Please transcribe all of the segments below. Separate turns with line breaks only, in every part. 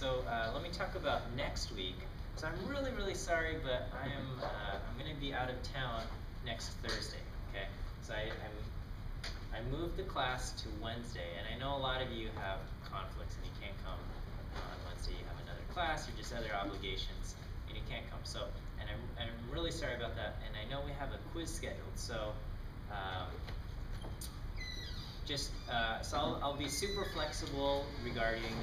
so let me talk about next week. So I'm really, really sorry, but I'm going to be out of town next Thursday. Okay, so I moved the class to Wednesday, and I know a lot of you have conflicts and you can't come on Wednesday. You have another class or just other obligations, and you can't come. So, and I'm really sorry about that. And I know we have a quiz scheduled, so. So I'll be super flexible regarding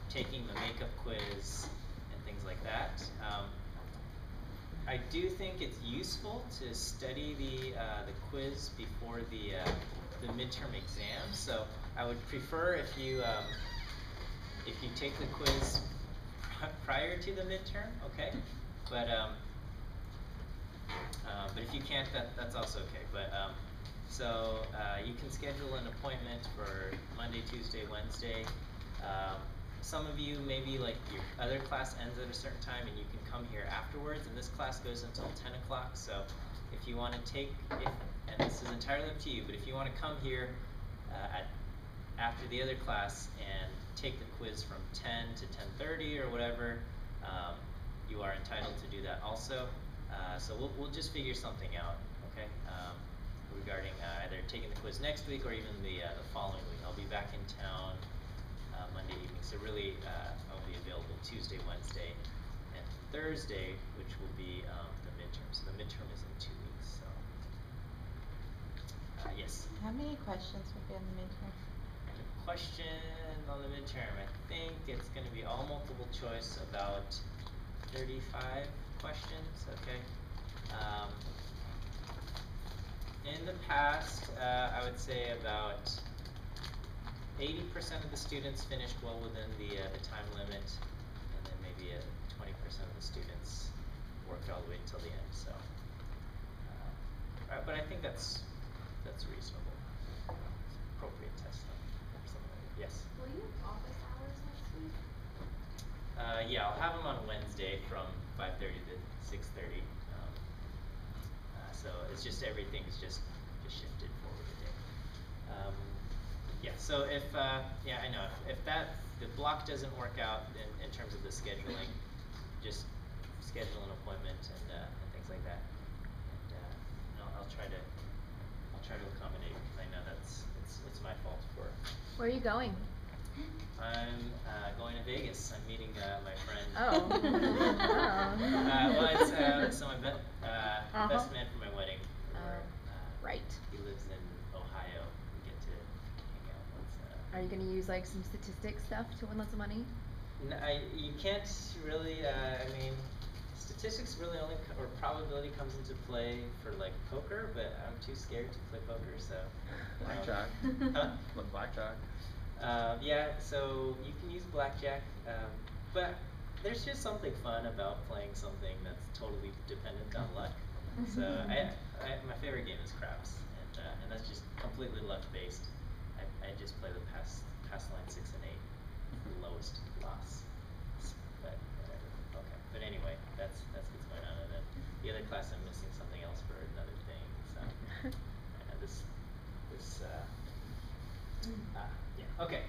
taking the makeup quiz and things like that. I do think it's useful to study the quiz before the midterm exam. So I would prefer if you take the quiz prior to the midterm, okay? But if you can't, that's also okay. But so you can schedule an appointment for Monday, Tuesday, Wednesday. Some of you, maybe like your other class ends at a certain time and you can come here afterwards, and this class goes until 10 o'clock. So if you want to take, and this is entirely up to you, but if you want to come here after the other class and take the quiz from 10 to 10:30 or whatever, you are entitled to do that also. So we'll just figure something out, okay? Regarding either taking the quiz next week or even the following week. I'll be back in town Monday evening, so really I'll be available Tuesday, Wednesday, and Thursday, which will be the midterm. So the midterm is in 2 weeks. So yes.
How many questions would be on the midterm?
The question on the midterm, I think it's going to be all multiple choice, about 35 questions. Okay. In the past, I would say about 80% of the students finished well within the time limit, and then maybe 20% of the students worked all the way until the end. So, but I think that's reasonable. Appropriate test something like that. Yes.
Will you have office hours next week?
Yeah, I'll have them on Wednesday from 5:30 to 6:30. So it's just everything's just shifted forward a day. Yeah. So if yeah, I know if the block doesn't work out in terms of the scheduling, just schedule an appointment and things like that. And I'll try to accommodate, because I know it's my fault for.
Where are you going?
I'm going to Vegas. I'm meeting my friend.
Oh.
Well, it's so my best man for my wedding.
Right.
He lives in Ohio. We get to hang out once.
Are you going to use like some statistics stuff to win lots of money?
No, you can't really. I mean, statistics really only or probability comes into play for like poker, but I'm too scared to play poker. So.
Blackjack.
Huh?
Like blackjack.
Yeah, so you can use blackjack, but there's just something fun about playing something that's totally dependent on luck. So my favorite game is craps, and that's just completely luck based. I just play the pass line 6 and 8, the lowest loss. But whatever. Okay. But anyway, that's what's going on. And then the other class, I'm missing something else for another thing. So this. Yeah. Okay.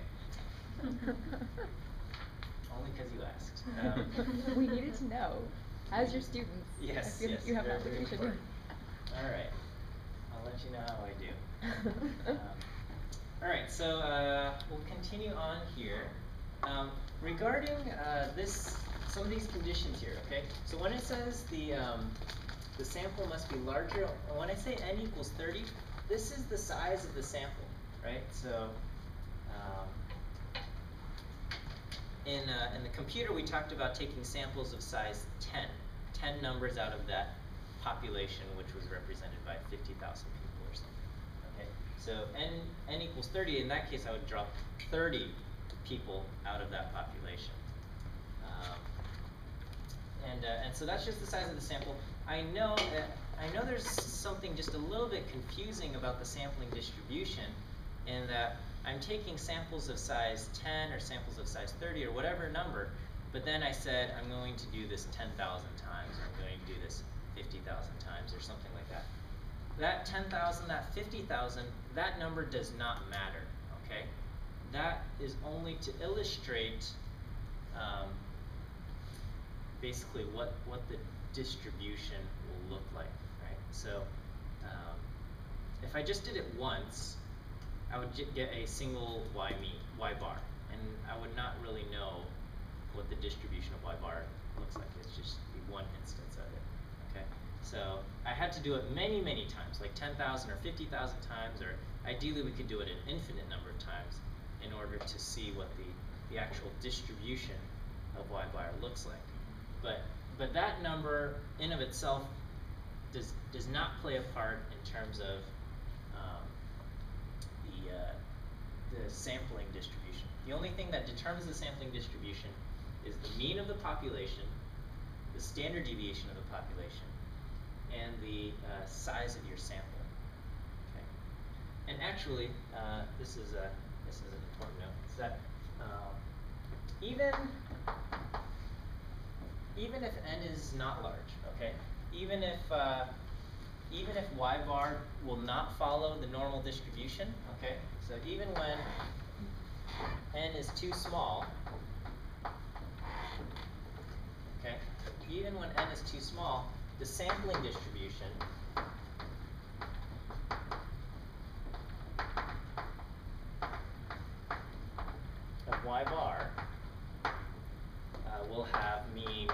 Only because you asked.
We needed to know. As your students,
Yes.
I feel like you have an
very, very
obligation.
important. All right. I'll let you know how I do. All right. So we'll continue on here. Regarding some of these conditions here. Okay. So when it says the sample must be larger, when I say n equals 30, this is the size of the sample, right? So in the computer, we talked about taking samples of size 10 numbers out of that population, which was represented by 50,000 people or something. Okay, so n equals 30. In that case, I would drop 30 people out of that population. And so that's just the size of the sample. I know there's something just a little bit confusing about the sampling distribution, in that I'm taking samples of size 10 or samples of size 30 or whatever number, but then I said I'm going to do this 10,000 times, or I'm going to do this 50,000 times, or something like that. That 10,000, that 50,000, that number does not matter, okay? That is only to illustrate basically what the distribution will look like, right? So if I just did it once, I would get a single y bar, and I would not really know what the distribution of y bar looks like. It's just be one instance of it, okay? So I had to do it many, many times, like 10,000 or 50,000 times, or ideally we could do it an infinite number of times in order to see what the actual distribution of y bar looks like. But that number in of itself does not play a part in terms of the sampling distribution. The only thing that determines the sampling distribution is the mean of the population, the standard deviation of the population, and the size of your sample. Okay. And actually, this is an important note. Is that even if n is not large, okay, even if y bar will not follow the normal distribution, okay, so even when n is too small, okay, even when n is too small, the sampling distribution of y bar will have mean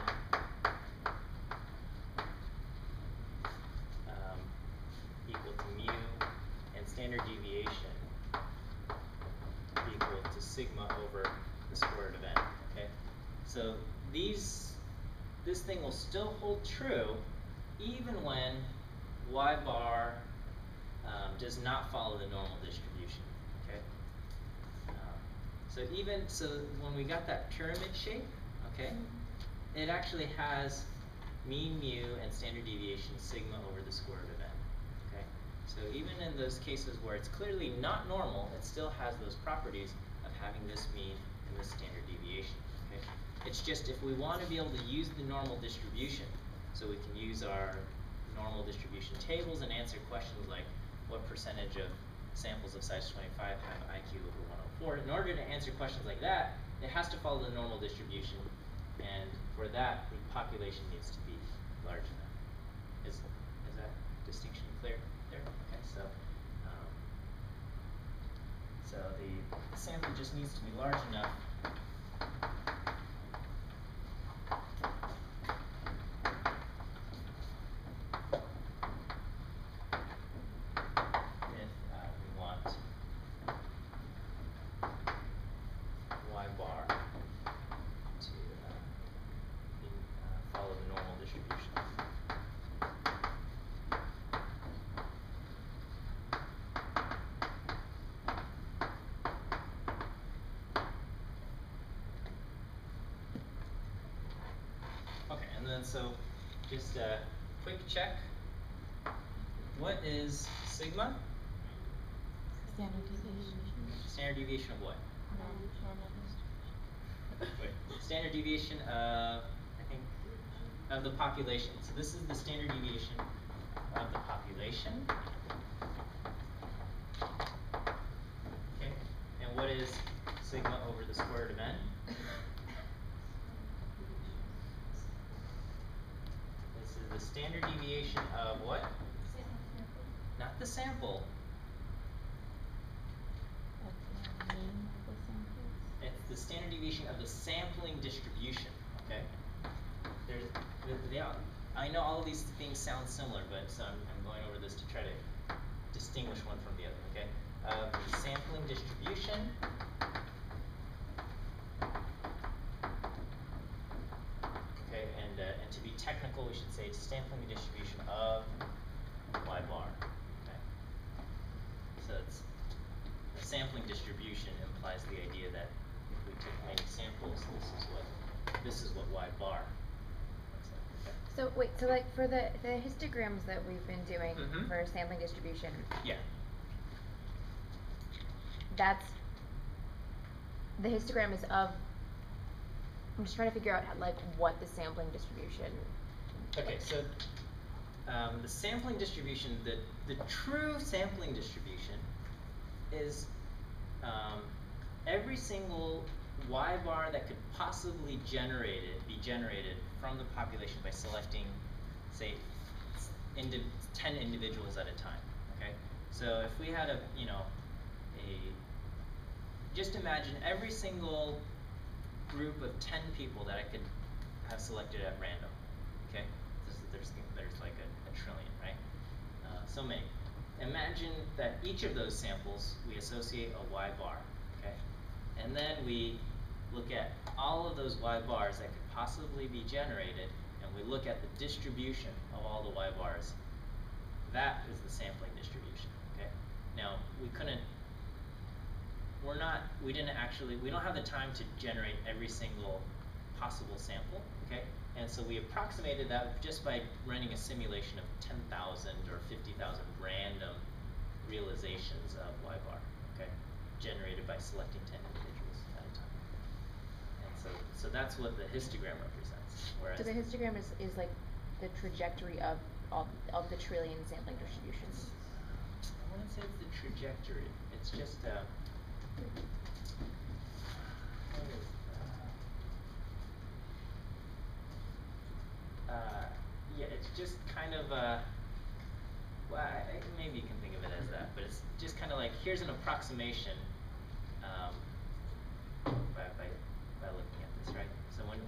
equal to mu and standard deviation equal to sigma over the square root of n. Okay, so this thing will still hold true even when y bar does not follow the normal distribution. Okay, so when we got that pyramid shape, okay, it actually has mean mu and standard deviation sigma over the square root of n. Okay, so even in those cases where it's clearly not normal, it still has those properties of having this mean and this standard deviation. Okay, it's just if we want to be able to use the normal distribution, so we can use our normal distribution tables and answer questions like what percentage of samples of size 25 have IQ over 104. In order to answer questions like that, it has to follow the normal distribution, and for that, the population needs to be large enough. Is that distinction clear there? Okay, so the sample just needs to be large enough if we want y bar to follow the normal distribution. Okay, and then so just a quick check. What is sigma?
Standard deviation.
Standard deviation of what?
Normal distribution.
Wait, standard deviation of, I think, of the population. So this is the standard deviation of the population. Okay, and what is sigma over the square root of n? This is the standard deviation of what? Not the sample.
That's the mean of the samples.
It's the standard deviation of the sampling distribution. Okay. I know all of these things sound similar, but so I'm going over this to try to distinguish one from the other. Okay. The sampling distribution. Okay, and to be technical, we should say sampling distribution of y bar. Okay. So it's the sampling distribution implies the idea that if we took many samples, this is what y bar looks like. Okay.
So wait, so like for the histograms that we've been doing
Mhm.
for sampling distribution,
Yeah.
that's the histogram is of. I'm just trying to figure out like what the sampling distribution.
Okay, so the sampling distribution, the true sampling distribution is every single Y bar that could possibly be generated from the population by selecting, say, 10 individuals at a time, okay? So if we had just imagine every single group of 10 people that I could have selected at random, okay? There's like a trillion, right? So many. Imagine that each of those samples, we associate a Y bar, okay? And then we look at all of those Y bars that could possibly be generated, and we look at the distribution of all the Y bars. That is the sampling distribution, okay? Now, we don't have the time to generate every single possible sample, okay? And so we approximated that just by running a simulation of 10,000 or 50,000 random realizations of Y bar, okay? Generated by selecting 10 individuals at a time. And so that's what the histogram represents. Whereas
So the histogram is like the trajectory of the trillion sampling distributions.
I wouldn't say it's the trajectory. It's just yeah, it's just kind of maybe you can think of it as that, but it's just kind of like, here's an approximation by looking at this, right? So when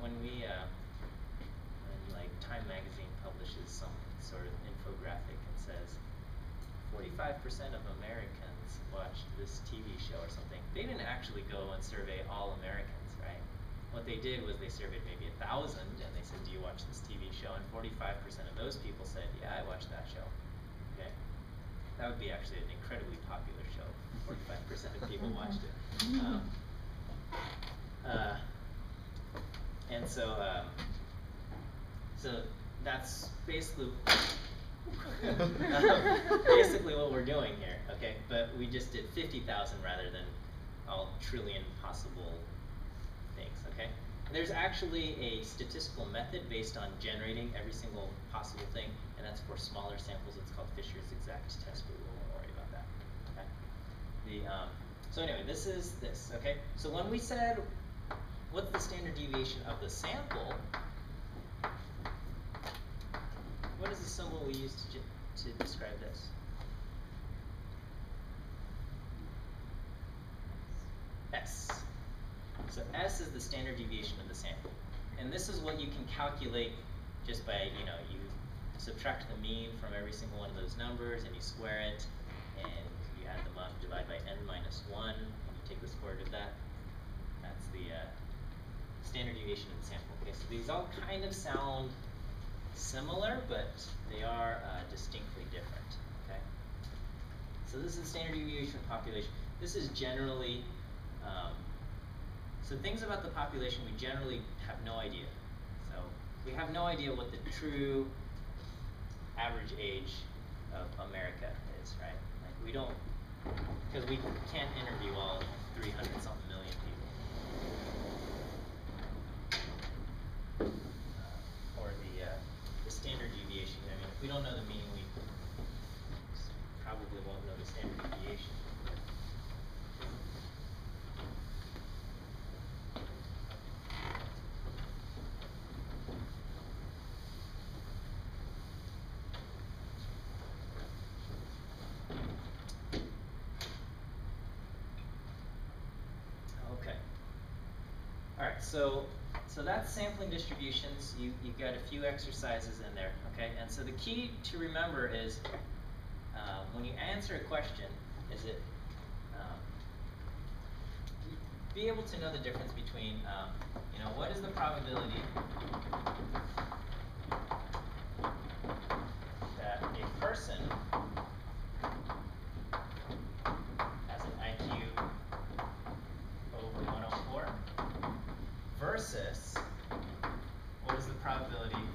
like Time Magazine publishes some sort of infographic and says 45% of Americans watched this TV show or something, they didn't actually go and survey all Americans, right? What they did was they surveyed maybe 1,000 and they said, do you watch this TV show? And 45% of those people said, yeah, I watched that show. Okay? That would be actually an incredibly popular show. 45% of people watched it. And so that's basically basically what we're doing here, okay? But we just did 50,000 rather than all trillion possible things, okay? There's actually a statistical method based on generating every single possible thing, and that's for smaller samples. It's called Fisher's exact test, but we won't worry about that, okay? So anyway, this is this, okay? So when we said, what's the standard deviation of the sample, what is the symbol we use to describe this? S. So S is the standard deviation of the sample. And this is what you can calculate just by, you subtract the mean from every single one of those numbers and you square it and you add them up, divide by n minus 1, and you take the square root of that. That's the standard deviation of the sample. Okay, so these all kind of sound similar, but they are distinctly different, okay? So this is the standard deviation of population. This is generally, so things about the population we generally have no idea. So we have no idea what the true average age of America is, right? Like we don't, because we can't interview all 300-something million people. Or the standard deviation. I mean, if we don't know the mean, we probably won't know the standard deviation. Okay. All right. So that's sampling distributions. You've got a few exercises in there, okay? And so the key to remember is when you answer a question, is it be able to know the difference between, what is the probability that a person has an IQ over 104 versus what is the probability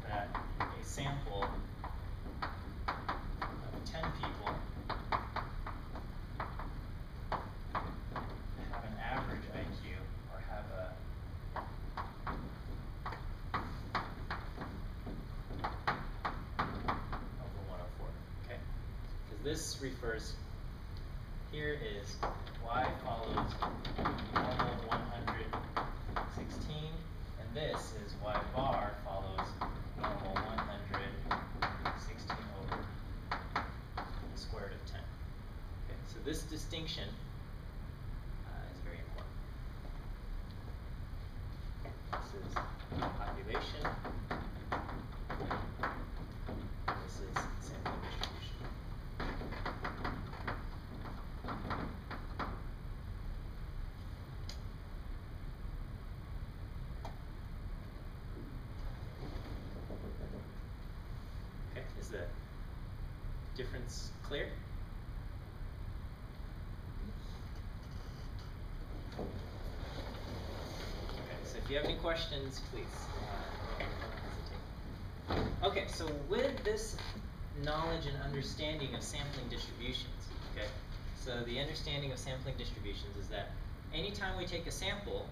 that a sample of 10 people have an average IQ or have a over 104, okay? Because this refers here is y follows normal 116, and this is y bar follows normal 116 over the square root of 10. Okay, so this distinction is very important. This is population. This is sampling distribution. Okay, is the difference clear? Okay, so if you have any questions, please don't hesitate. Okay, so with this knowledge and understanding of sampling distributions, okay, so the understanding of sampling distributions is that anytime we take a sample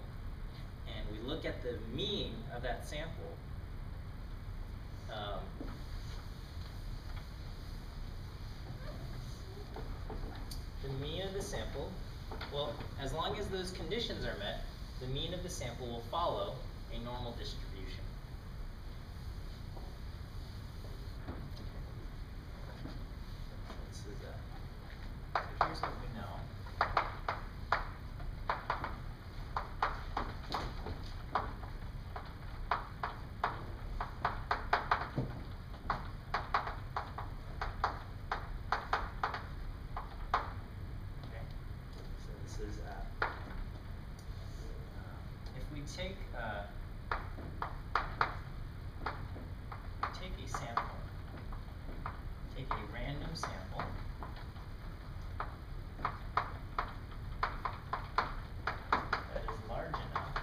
and we look at the mean of that sample, the mean of the sample, well, as long as those conditions are met, the mean of the sample will follow a normal distribution. This is so here's what we know. Okay, so this is if we take a sample, take a random sample, that is large enough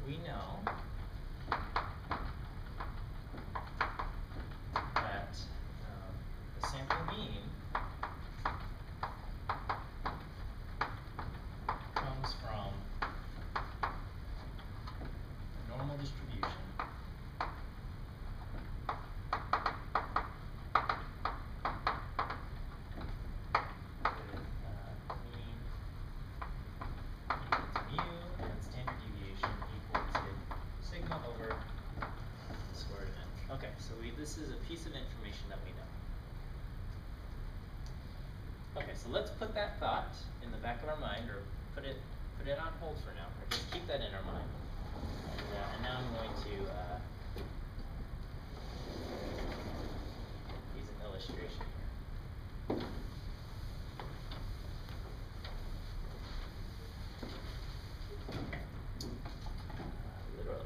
we know that the sample mean comes from a normal distribution with mean equal to mu and standard deviation equal to sigma over the square root of n. Okay, so this is a piece of information that we know. Okay, so let's put that thought in the back of our mind, or put it on hold for now, or just keep that in our mind. And now I'm going to use an illustration here. Literally.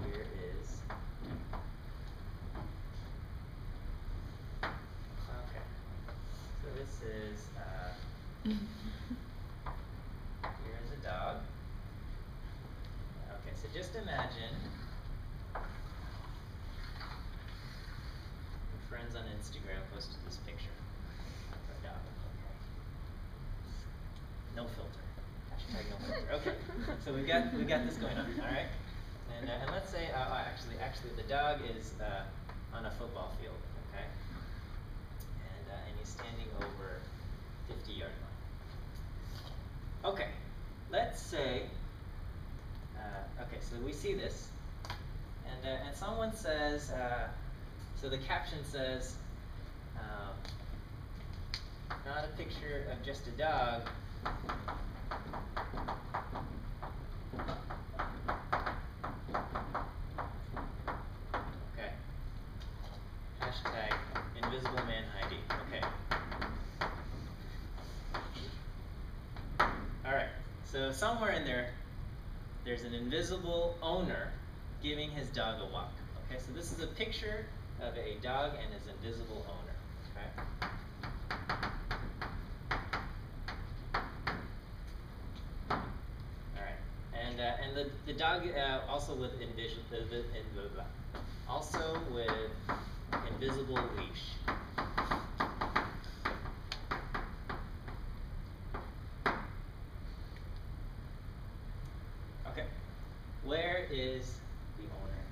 Here is okay. So this is here's a dog. Okay, so just imagine your friends on Instagram posted this picture of a dog. Okay. No filter. Hashtag no filter. Okay. So we got this going on. All right. And let's say actually the dog is on a football field. Okay. And he's standing over 50-yard line. Okay. Let's say. Okay, so we see this, and someone says, so the caption says, not a picture of just a dog, okay, hashtag invisible man Heidi, okay. Alright, so somewhere in there, there's an invisible owner giving his dog a walk. Okay, so this is a picture of a dog and his invisible owner. Okay. All right, and the dog also with invisible leash. Okay, where is the owner?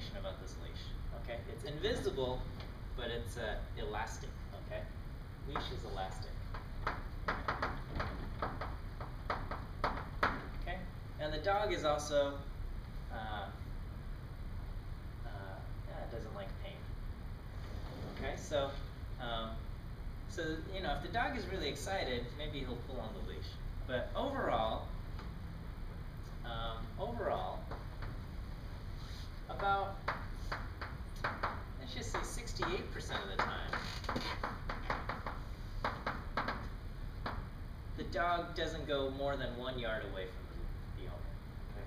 information about this leash. Okay, it's invisible, but it's elastic. Okay, leash is elastic. Okay, and the dog is also it doesn't like pain. Okay, so you know, if the dog is really excited, maybe he'll pull on the leash. But overall, about, let's just say 68% of the time, the dog doesn't go more than 1 yard away from the owner. Okay.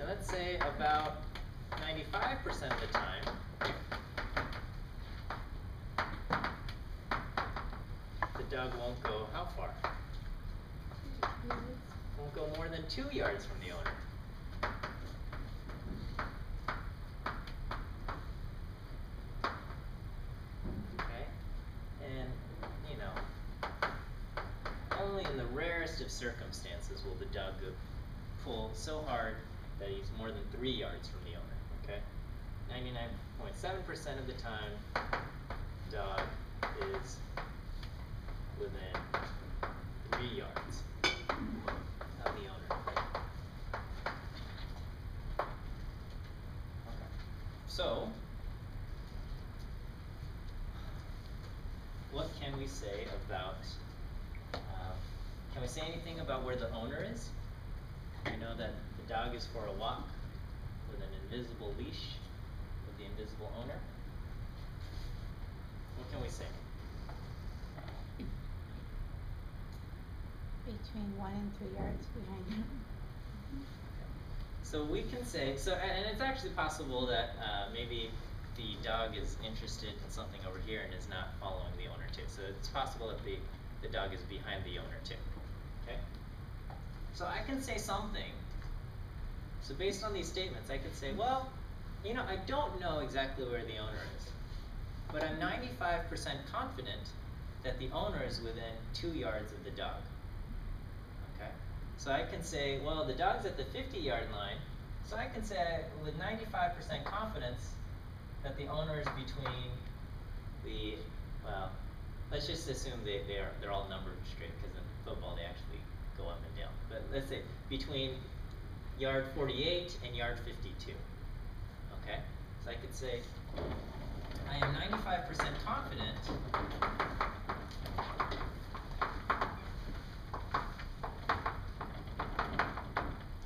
Let's say about 95% of the time, the dog won't go how far? Won't go more than 2 yards from the owner. Okay? And, you know, only in the rarest of circumstances will the dog pull so hard that he's more than 3 yards from the owner, okay? 99.7% of the time, dog is within 3 yards of the owner. Okay. So, what can we say about, can we say anything about where the owner is? We know that the dog is for a walk with an invisible leash with the invisible owner. What can we say?
Between 1 and 3 yards behind him.
So we can say, and it's actually possible that maybe the dog is interested in something over here and is not following the owner too. So it's possible that the dog is behind the owner too. Okay? So I can say something. So based on these statements, I could say, well, you know, I don't know exactly where the owner is, but I'm 95% confident that the owner is within 2 yards of the dog. Okay? So I can say, well, the dog's at the 50-yard line, so I can say with 95% confidence that the owner is between the, well, let's just assume they're all numbered straight, because in football they actually go up and down. But let's say between yard 48 and yard 52. Okay? So I could say, I am 95% confident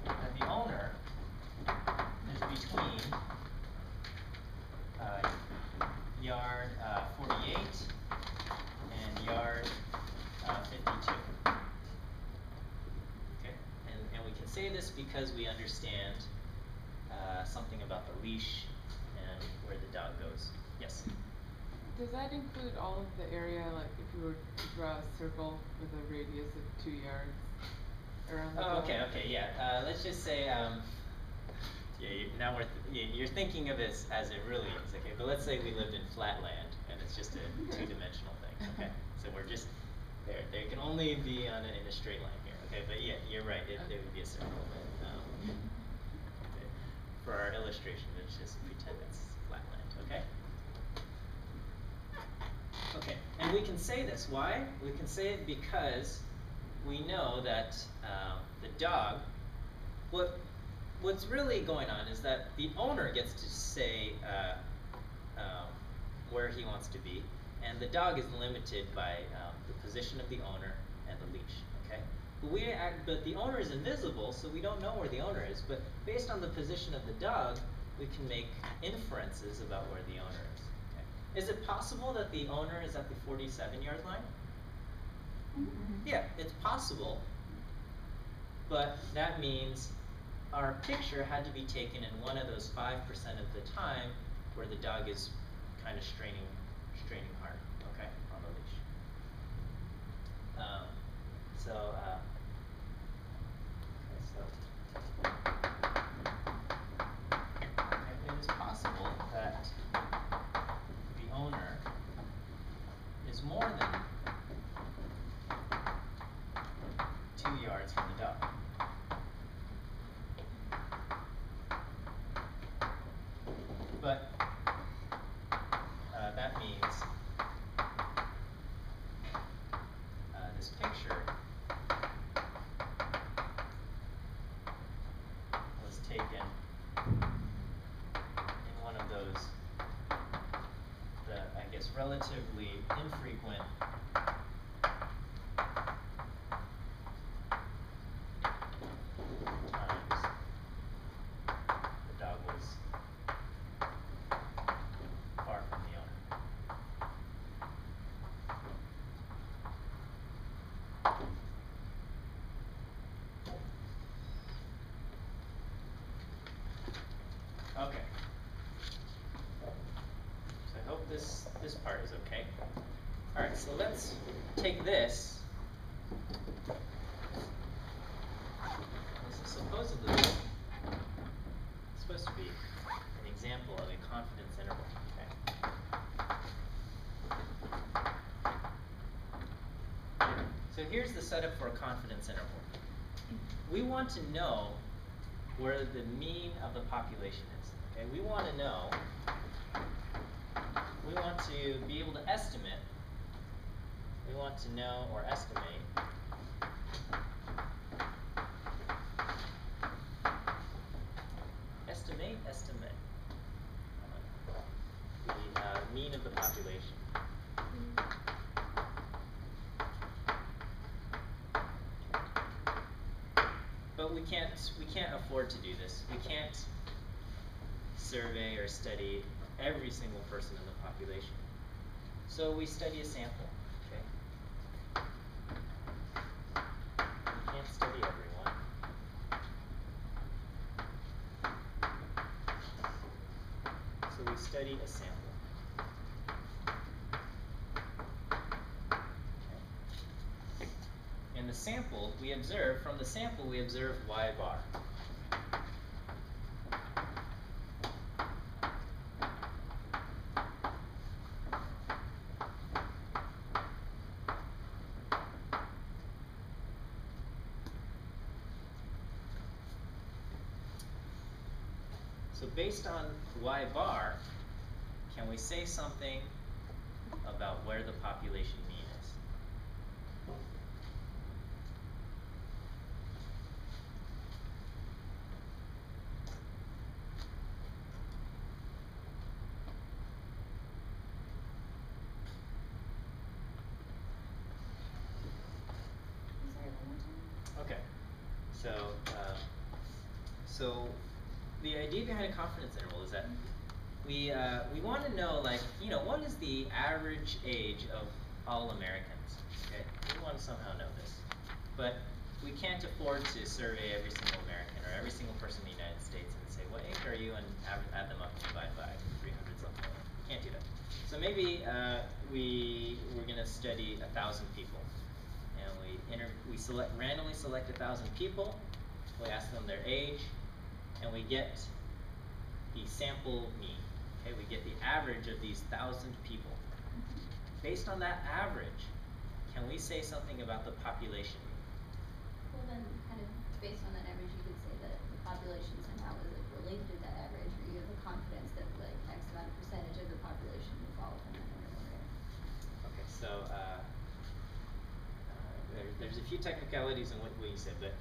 that the owner is between yard 48 and yard 52. Okay, and we can say this because we understand something about the leash and where the dog goes. Yes?
Does that include all of the area, like if you were to draw a circle with a radius of 2 yards around the dog?
Okay, yeah. Let's just say, now you're thinking of this as it really is, okay? But let's say we lived in flat land and it's just a two-dimensional thing, okay? So we're just there. They can only be in a straight line here, okay? But yeah, you're right. There would be a circle. But, okay. For our illustration, let's just pretend it's flat land, okay? Okay, and we can say this. Why? We can say it because we know that the dog, what's really going on is that the owner gets to say where he wants to be, and the dog is limited by the position of the owner and the leash. Okay, but the owner is invisible, so we don't know where the owner is. But based on the position of the dog, we can make inferences about where the owner is. Okay? Is it possible that the owner is at the 47-yard line?
Mm-hmm.
Yeah, it's possible, but that means our picture had to be taken in one of those 5% of the time where the dog is kind of straining hard, okay, on the leash. Okay. more than 2 yards from the dog. But that means this picture was taken in one of those, I guess, relatively infrequent times the dog was far from the owner. Okay. So I hope this part is okay. Alright, so let's take this. This is supposedly supposed to be an example of a confidence interval. Okay. So here's the setup for a confidence interval. We want to know where the mean of the population is. Okay, we want to be able to estimate. We want to know or estimate the mean of the population. But we can't afford to do this. We can't survey or study every single person in the population. So we study a sample. Okay. We can't study everyone. So we study a sample. Okay. And the sample we observe, from the sample we observe y bar. So based on y bar, can we say something about where the population mean is?
Sorry, one more time?
Okay. So the idea behind a confidence interval is that we want to know, like, what is the average age of all Americans? Okay, we want to somehow know this, but we can't afford to survey every single American or every single person in the United States and say, what age are you, and add them up and divide by 300 something. We can't do that. So maybe we're going to study 1,000 people, and we randomly select 1,000 people. We ask them their age, and we get the sample mean. Okay, we get the average of these 1,000 people. Based on that average, can we say something about the population mean?
Well, then, kind of based on that average, you could say that the population somehow is like related to that average, or you have a confidence that like X amount of percentage of the population will fall within that interval, right?
Okay, so there's a few technicalities in what you said, but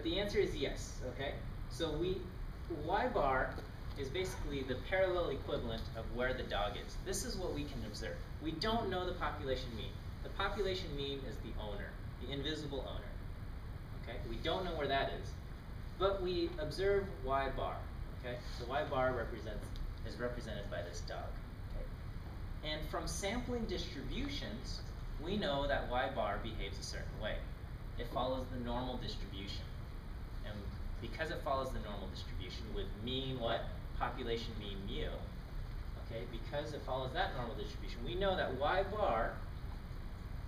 the answer is yes. Okay, so y bar is basically the parallel equivalent of where the dog is. This is what we can observe. We don't know the population mean. The population mean is the owner, the invisible owner. Okay, we don't know where that is, but we observe y bar. Okay, so y bar is represented by this dog. Okay, and from sampling distributions, we know that y bar behaves a certain way. It follows the normal distribution, and because it follows the normal distribution with mean what? Population mean mu. Okay, because it follows that normal distribution, we know that y bar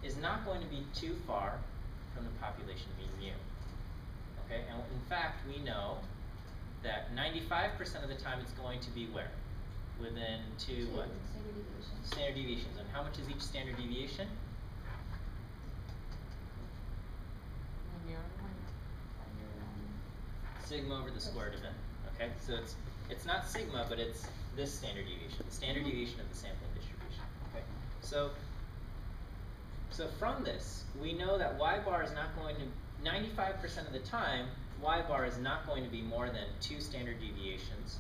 is not going to be too far from the population mean mu. Okay, and in fact we know that 95% of the time it's going to be where? within two what?
Standard deviations.
Standard deviations. And how much is each standard deviation?
1 yard.
Sigma over the square root of n. Okay, so it's not sigma, but it's this standard deviation, the standard deviation of the sampling distribution. Okay, so from this, we know that y bar is not going to 95% of the time, y bar is not going to be more than 2 standard deviations.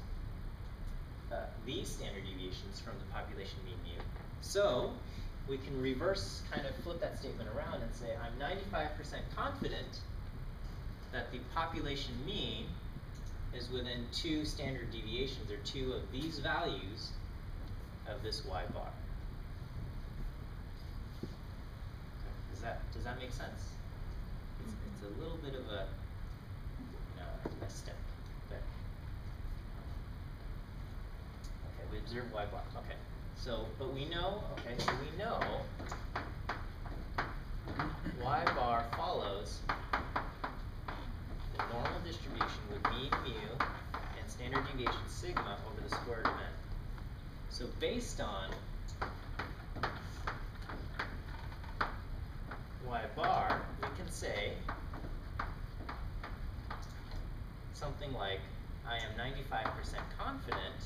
These standard deviations from the population mean mu. So we can reverse, kind of flip that statement around and say I'm 95% confident that the population mean is within 2 standard deviations, or 2 of these values of this y bar. Does that make sense? It's a little bit of a step, but okay, we observe y bar. Okay, but we know. Okay, so we know y bar follows the normal distribution with mean mu and standard deviation sigma over the square root of n. So based on y bar, we can say something like, I am 95% confident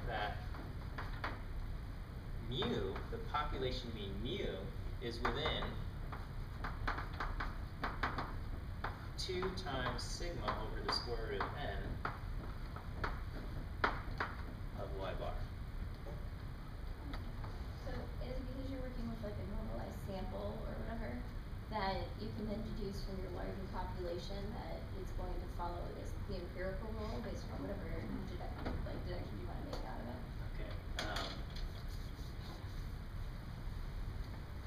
that mu, the population mean mu, is within 2 times sigma over the square root of n of y bar.
So is it because you're working with like a normalized sample or whatever that you can then deduce from your larger population that it's going to follow, I guess, the empirical rule based on whatever deduction you want to make out of it?
Okay.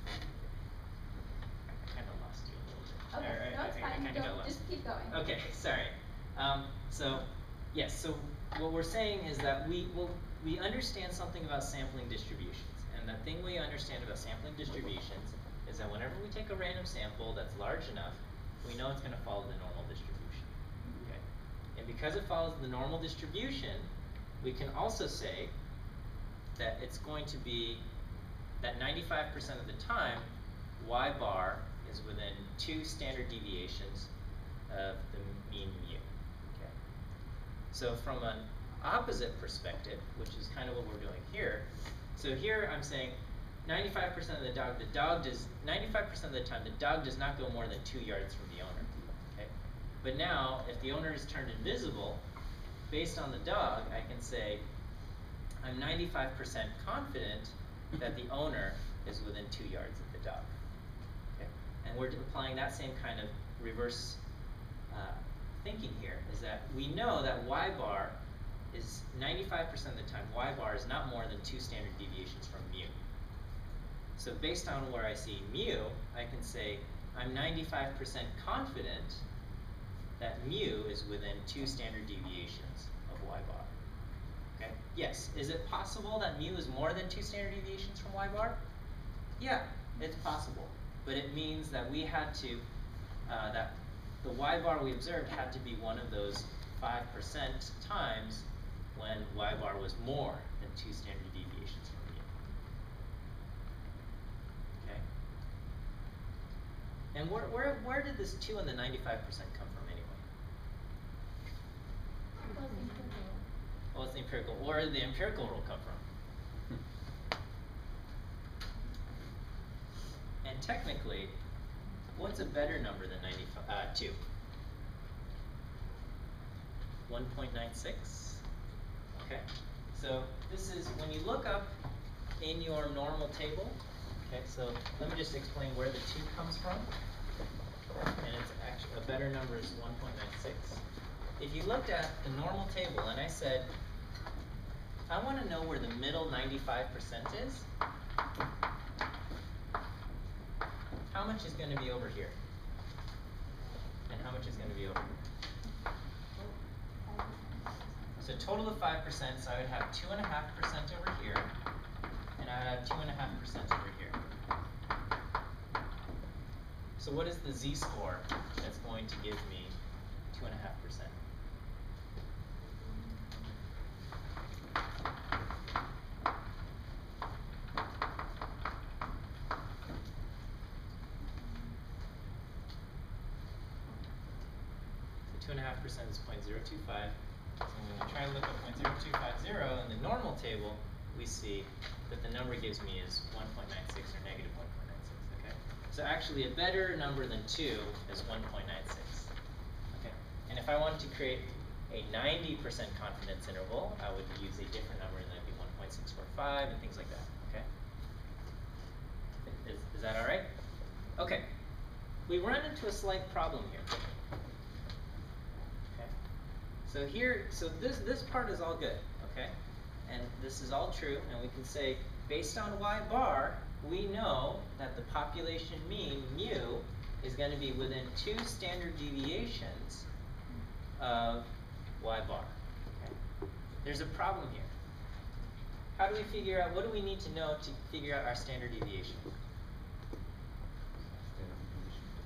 I kind of lost you a little bit.
Okay, no, it's fine.
I kinda got
Don't,
lost.
just keep going.
Okay, sorry. So yes, so what we're saying is that we understand something about sampling distributions, and the thing we understand about sampling distributions is that whenever we take a random sample that's large enough, we know it's going to follow the normal distribution. Okay, and because it follows the normal distribution, we can also say that it's going to be that 95% of the time, y bar is within 2 standard deviations of the mean mu. Okay. So from an opposite perspective, which is kind of what we're doing here, so here I'm saying 95% of the dog does 95% of the time the dog does not go more than 2 yards from the owner. Okay. But now if the owner is turned invisible, based on the dog, I can say I'm 95% confident that the owner is within 2 yards of the dog. Okay? And we're applying that same kind of reverse thinking here, is that we know that y bar is 95% of the time, y bar is not more than 2 standard deviations from mu. So based on where I see mu, I can say I'm 95% confident that mu is within 2 standard deviations of y bar. Okay? Yes, is it possible that mu is more than 2 standard deviations from y bar? Yeah, it's possible. But it means that we had to, that the y bar we observed had to be one of those 5% times when y bar was more than 2 standard deviations from mu. Okay? And where did this 2 and the 95% come from anyway? Well, it's the empirical. Where did the empirical rule come from? And technically, what's a better number than 2? 1.96. Okay. So this is when you look up in your normal table. Okay. So let me just explain where the 2 comes from. And it's actually a better number is 1.96. If you looked at the normal table and I said, I want to know where the middle 95% is, how much is going to be over here? And how much is going to be over here? So total of 5%, so I would have 2.5% over here, and I would have 2.5% over here. So what is the z-score that's going to give me 2.5%? So 2.5% is 0.025. So when we try and look at 0.0250 in the normal table, we see that the number gives me is 1.96 or negative 1.96, okay? So actually a better number than 2 is 1.96, okay? And if I wanted to create a 90% confidence interval, I would use a different number, and that'd be 1.645 and things like that, okay? Is that all right? Okay. We run into a slight problem here. Okay. So this part is all good, okay? And this is all true, and we can say, based on y bar, we know that the population mean, mu, is going to be within 2 standard deviations of y bar. Okay? There's a problem here. How do we figure out, what do we need to know to figure out our standard deviation?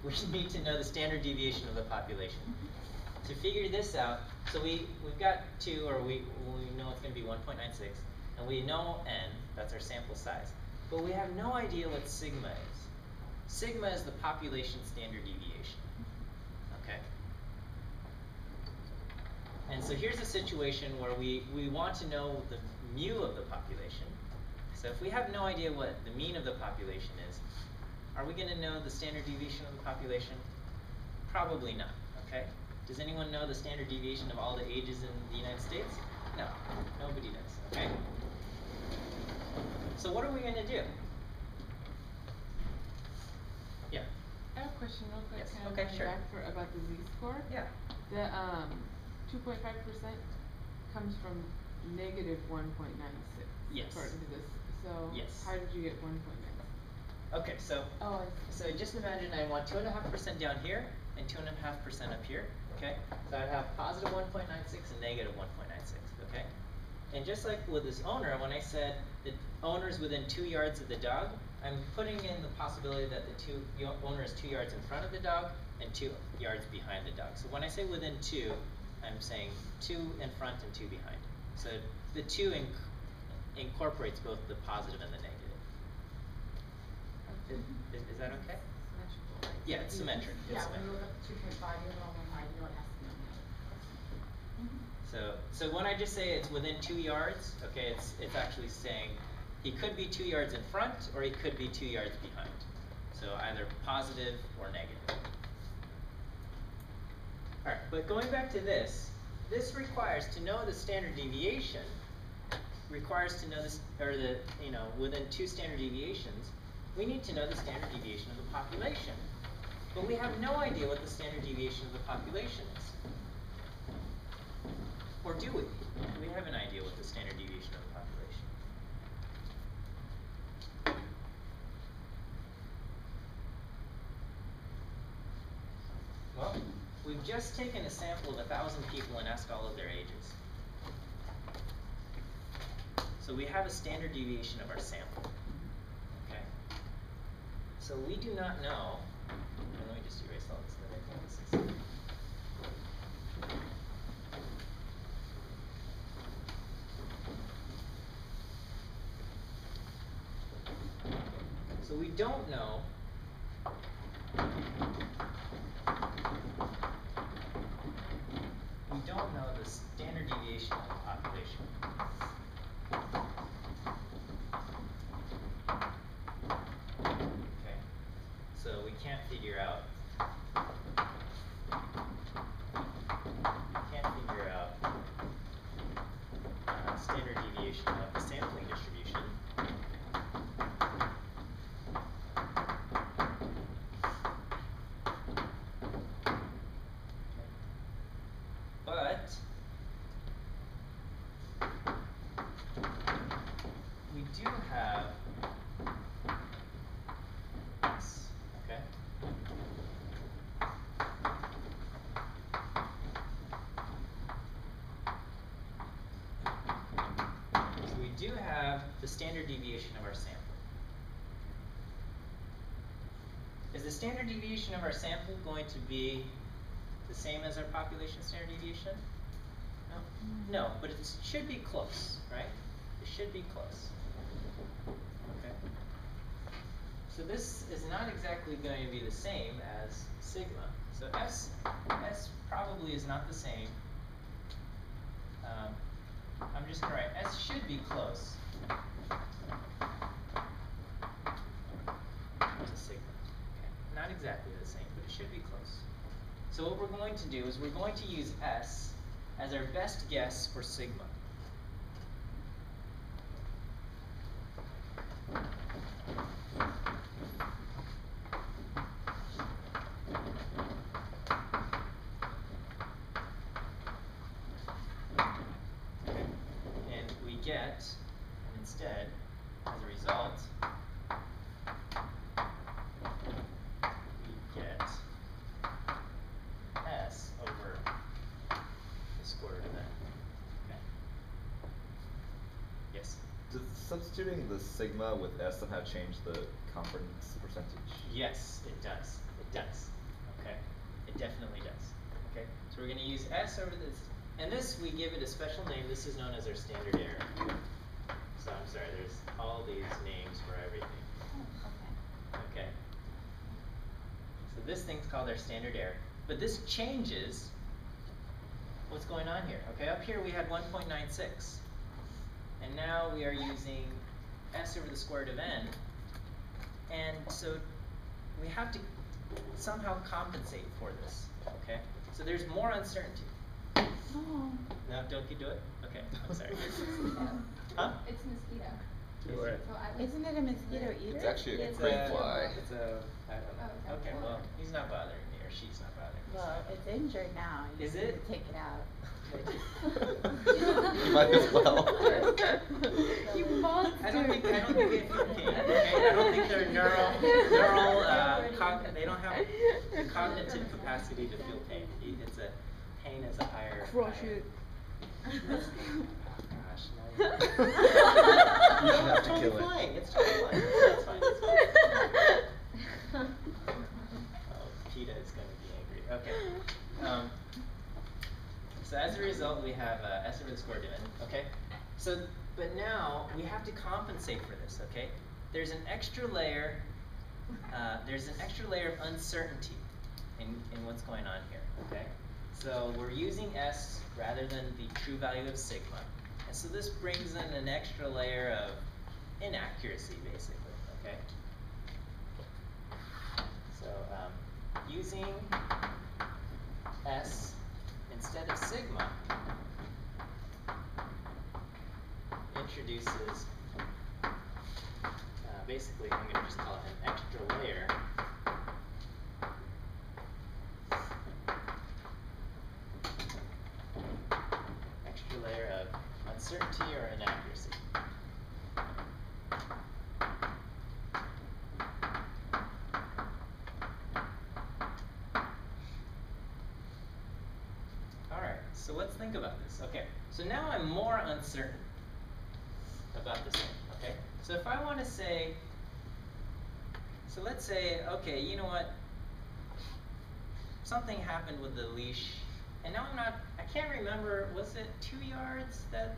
We need to know the standard deviation of the population. To figure this out, so we've got 2, or we know it's going to be 1.96, and we know n, that's our sample size. But we have no idea what sigma is. Sigma is the population standard deviation. Okay? And so here's a situation where we want to know the mu of the population. So if we have no idea what the mean of the population is, are we going to know the standard deviation of the population? Probably not, okay? Does anyone know the standard deviation of all the ages in the United States? No, nobody does, okay? So what are we going to do? Yeah.
I have a question real quick.
Yes,
Can I
okay,
bring
sure.
back about the z-score?
Yeah.
The 2.5% comes from negative 1.96.
Yes.
According to this. So
Yes.
how did you get 1.96?
Okay, so
Oh, I see.
so just imagine I want 2.5% down here and 2.5% up here. Okay, so I'd have positive 1.96 and negative 1.96. Okay, and just like with this owner, when I said the owner's within 2 yards of the dog, I'm putting in the possibility that the owner is 2 yards in front of the dog and 2 yards behind the dog. So when I say within 2, I'm saying 2 in front and 2 behind. So the 2 incorporates both the positive and the negative. Is that okay?
Symmetrical, right?
Yeah, it's symmetric. It's
Yeah, when you
symmetric.
look up 2.5, you know on one side, you know it has to be on the other.
So when I just say it's within 2 yards, okay, it's actually saying he could be 2 yards in front or he could be 2 yards behind. So either positive or negative. All right, but going back to this requires to know the standard deviation. Requires to know this, or the within 2 standard deviations, we need to know the standard deviation of the population. But we have no idea what the standard deviation of the population is. Or do we? Do we have an idea what the standard deviation of the population? Well, we've just taken a sample of 1,000 people and asked all of their ages. So we have a standard deviation of our sample. Okay? So we do not know, and let me just erase all this. So we don't know the standard deviation of the population. Okay, so we can't figure out standard deviation of the sampling distribution. But we do have this, okay? So we do have the standard deviation of our sample. Is the standard deviation of our sample going to be the same as our population standard deviation? No? No, but it should be close, right? It should be close. Okay. So this is not exactly going to be the same as sigma. So S probably is not the same. I'm just going to write S should be close to sigma. Okay. Not exactly the same, but it should be close. So what we're going to do is we're going to use S as our best guess for sigma. And we get, instead, as a result, we get S over the square root of n. Okay. Yes?
Does substituting the sigma with S somehow change the confidence percentage?
Yes, it does. It does. Okay? It definitely does. Okay? So we're going to use S over this. And this, we give it a special name. This is known as our standard error. So I'm sorry, there's all these names for everything.
Oh, okay.
Okay? So this thing's called our standard error. But this changes what's going on here. Okay, up here we had 1.96. And now we are using S over the square root of n. And so we have to somehow compensate for this. Okay? So there's more uncertainty.
Oh.
No, don't you do it? Okay, I'm sorry.
Mosquito.
Huh?
It's mosquito.
Do it.
So I was.
Isn't it a mosquito eater?
It's actually a
It's
great
a-
fly.
It's a, I don't know.
Oh, okay.
Okay, well, he's not bothering me, or she's not bothering me.
Well,
so.
it's injured now. You
Is
need
it?
to take it out.
You might as well.
You monster.
I don't think they feel pain. Okay, I don't think they're they don't have the cognitive capacity to feel pain. It's a pain is a higher.
Crush
higher.
it.
Oh gosh, no.
You should
No,
have
it's
to
totally
kill it.
fine. It's totally fine. It's fine. It's fine. Oh, PETA is going to be angry. Okay. So as a result, we have S over the square root of n. Okay. So, but now we have to compensate for this. Okay. There's an extra layer. There's an extra layer of uncertainty in what's going on here. Okay. So we're using S rather than the true value of sigma, and so this brings in an extra layer of inaccuracy, basically. Okay. So using S instead of sigma introduces, basically, I'm going to just call it an extra layer of uncertainty or inaccuracy. Alright, so let's think about this. Okay, so now I'm more uncertain about this thing, okay? So if I want to say, so let's say, okay, you know what? Something happened with the leash, and now I can't remember, was it 2 yards that,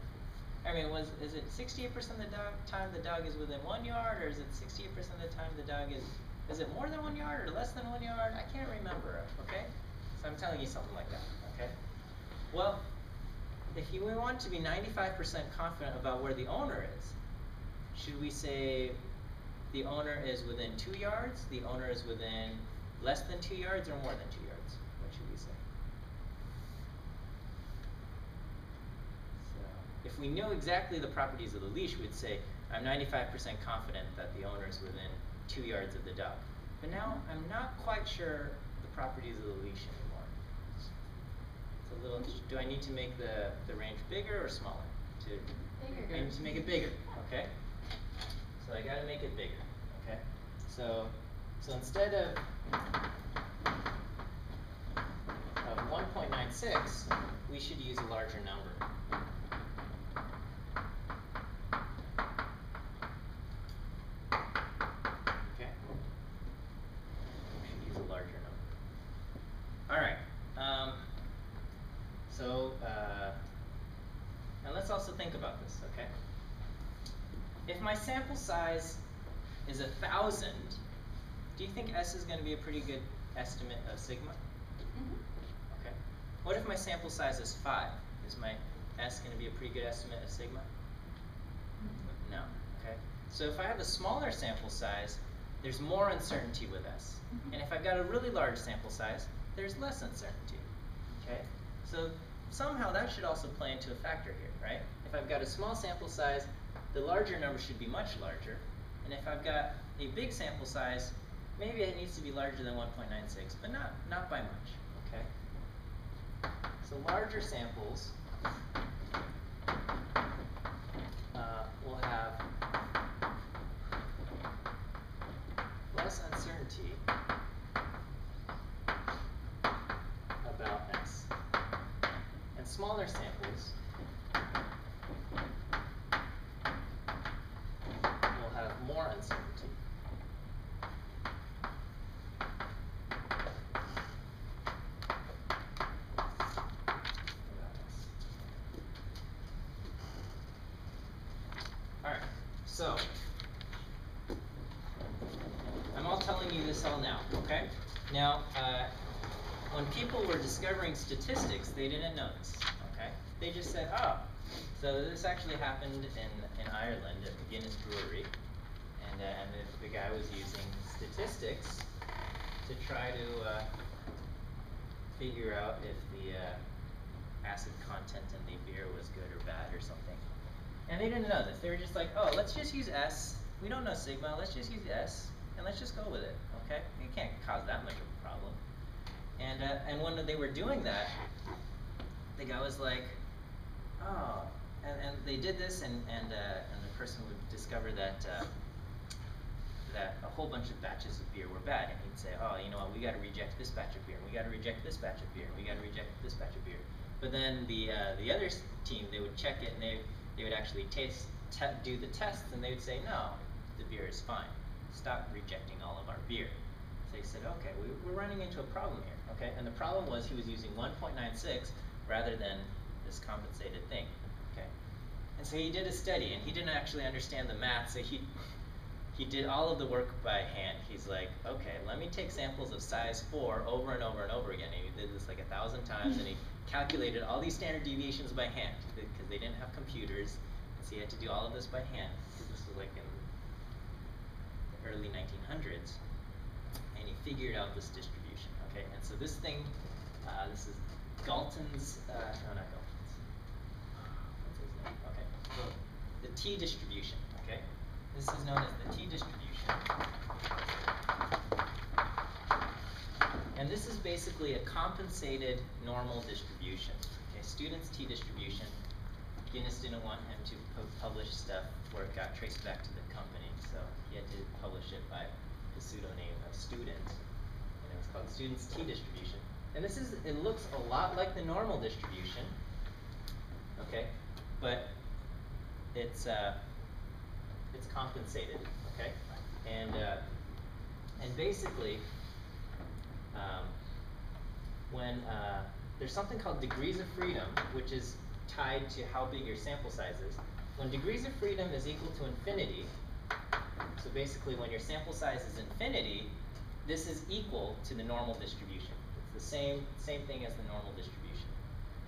is it 68% of the time the dog is within 1 yard, or is it 68% of the time the dog is it more than 1 yard or less than 1 yard? I can't remember, okay? So I'm telling you something like that, okay? Well, if we want to be 95% confident about where the owner is, should we say the owner is within 2 yards, the owner is within less than 2 yards, or more than 2 yards? What should we say? So, if we know exactly the properties of the leash, we'd say, I'm 95% confident that the owner is within 2 yards of the dog. But now, I'm not quite sure the properties of the leash anymore. It's a little, do I need to make the range bigger or smaller?
Bigger.
I need to make it bigger, okay? So I gotta make it bigger, okay? So instead of 1.96, we should use a larger number. Okay? So, and let's also think about this, okay? If my sample size is 1,000, do you think S is going to be a pretty good estimate of sigma? Okay. What if my sample size is 5? Is my S going to be a pretty good estimate of sigma? No. Okay. So if I have a smaller sample size, there's more uncertainty with S. And if I've got a really large sample size, there's less uncertainty. Okay. So somehow that should also play into a factor here, right? If I've got a small sample size, the larger number should be much larger. And if I've got a big sample size, maybe it needs to be larger than 1.96, but not by much, okay? So larger samples will have less uncertainty about S. And smaller samples will have more uncertainty about S. Alright, so I'm all telling you this all now, okay? Now, when people were discovering statistics, they didn't know this, okay? They just said, oh, so this actually happened in Ireland at the Guinness Brewery, and the guy was using statistics to try to figure out if the acid content in the beer was good or bad or something. And they didn't know this. They were just like, oh, let's just use S. We don't know sigma. Let's just use S, and let's just go with it, okay? It can't cause that much of a problem. And when they were doing that, the guy was like, oh, and they did this, and the person would discover that that a whole bunch of batches of beer were bad, and he'd say, oh, you know what, we got to reject this batch of beer, and we got to reject this batch of beer, and we got to reject this batch of beer. But then the other team, they would check it, and they would actually do the tests, and they would say, no, the beer is fine. Stop rejecting all of our beer. So they said, okay, we're running into a problem here, okay? And the problem was he was using 1.96 rather than this compensated thing, okay? And so he did a study, and he didn't actually understand the math, so he did all of the work by hand. He's like, okay, let me take samples of size 4 over and over and over again. And he did this like 1,000 times, and he calculated all these standard deviations by hand because they didn't have computers, so he had to do all of this by hand. This was like in the early 1900s, and he figured out this distribution. Okay, and so this thing, this is Galton's, no, not Galton's. What's his name? Okay, so the T distribution. Okay, this is known as the T distribution. And this is basically a compensated normal distribution. Okay, student's T distribution. Guinness didn't want him to publish stuff where it got traced back to the company, so he had to publish it by the pseudonym of student. And it was called student's T distribution. And this is, it looks a lot like the normal distribution, okay, but it's compensated, okay, and basically, when there's something called degrees of freedom, which is tied to how big your sample size is. When degrees of freedom is equal to infinity, so basically when your sample size is infinity, this is equal to the normal distribution. It's the same thing as the normal distribution.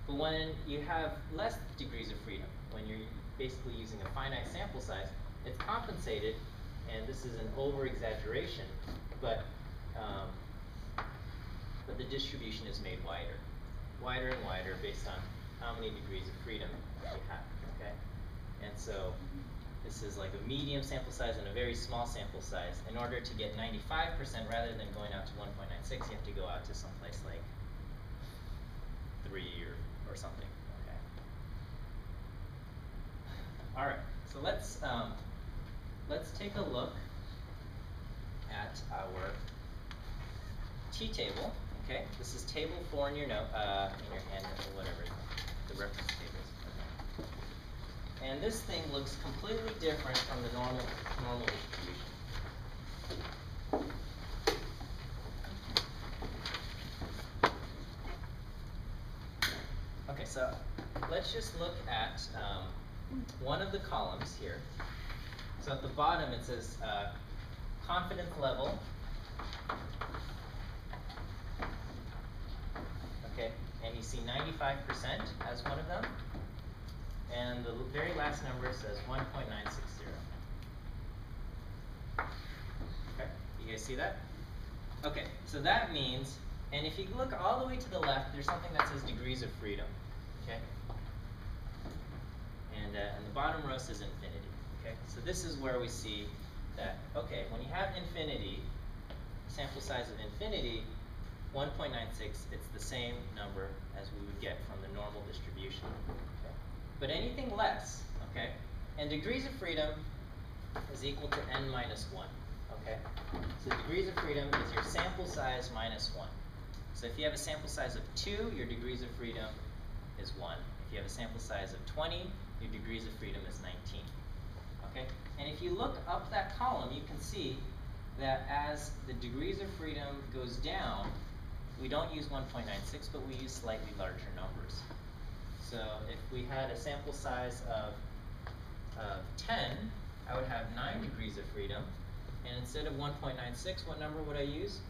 But when you have less degrees of freedom, when you're basically using a finite sample size, it's compensated, and this is an over-exaggeration, but the distribution is made wider and wider based on how many degrees of freedom you have, okay? And so this is like a medium sample size and a very small sample size. In order to get 95%, rather than going out to 1.96, you have to go out to someplace like 3 or something, okay? All right, so let's take a look at our T-table, okay? This is table 4 in your note, in your hand, or whatever, the reference tables. Okay. And this thing looks completely different from the normal distribution. Okay, so let's just look at one of the columns here. So at the bottom it says confidence level. Okay, and you see 95% as one of them. And the very last number says 1.960. Okay, you guys see that? Okay, so that means, and if you look all the way to the left, there's something that says degrees of freedom. Okay? And the bottom row says infinity. Okay, so this is where we see that, okay, when you have infinity, sample size of infinity, 1.96, it's the same number as we would get from the normal distribution. Okay? But anything less, okay, and degrees of freedom is equal to n minus 1. Okay? So degrees of freedom is your sample size minus 1. So if you have a sample size of 2, your degrees of freedom is 1. If you have a sample size of 20, your degrees of freedom is 19. Okay? And if you look up that column, you can see that as the degrees of freedom goes down, we don't use 1.96, but we use slightly larger numbers. So if we had a sample size of 10, I would have 9 degrees of freedom. And instead of 1.96, what number would I use?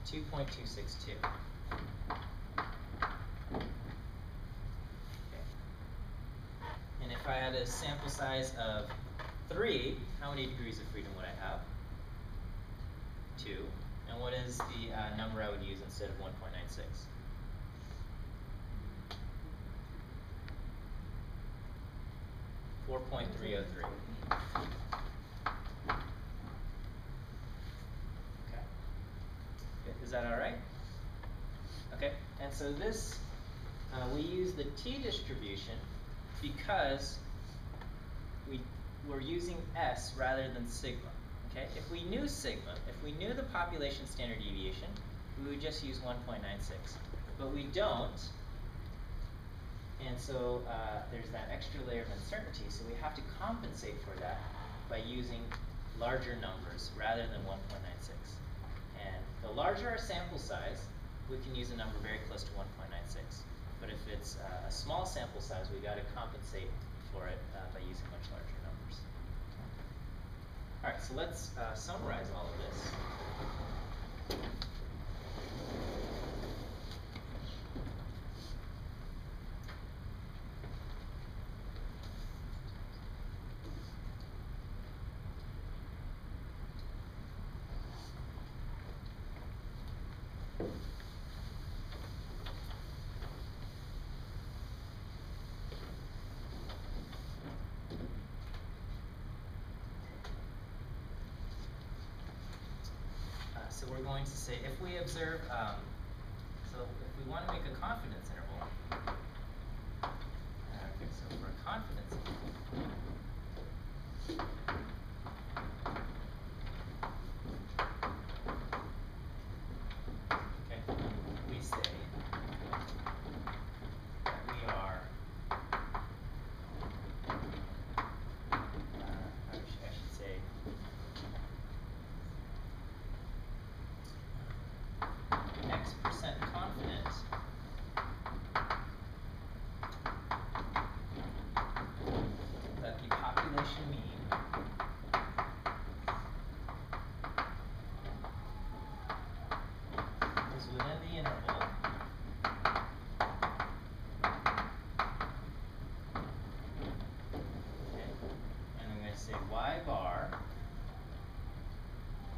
2.262. Okay. And if I had a sample size of 3, how many degrees of freedom would I have? 2. And what is the number I would use instead of 1.96? 4.303. Okay. Is that all right? Okay. And so this, we use the t distribution because we're using s rather than sigma. Okay. If we knew sigma, if we knew the population standard deviation, we would just use 1.96. But we don't. And so there's that extra layer of uncertainty, so we have to compensate for that by using larger numbers rather than 1.96. And the larger our sample size, we can use a number very close to 1.96. But if it's a small sample size, we got to compensate for it by using much larger numbers. All right, so let's summarize all of this. So we're going to say if we observe, so if we want to make a confidence interval, okay, so for a confidence interval, okay, we say that we are, I should say, X% confident that the population mean is within the interval okay, and I'm going to say y bar,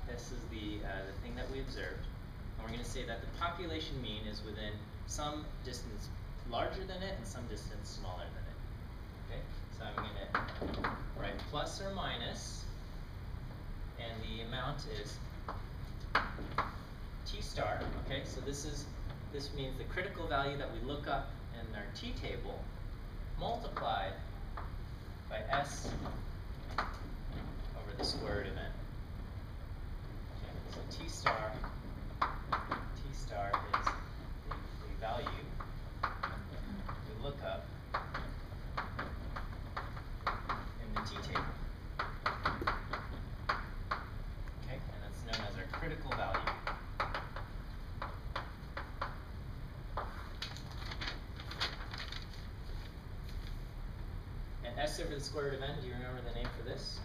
this is the thing that we observed. And we're going to say that the population mean is within some distance larger than it and some distance smaller than it. Okay, so I'm going to write plus or minus, and the amount is t star. Okay, so this means the critical value that we look up in our t table multiplied by s over the square root of n. Okay, so t star is the value we look up in the t table. Okay, and that's known as our critical value. S over the square root of n, do you remember the name for this?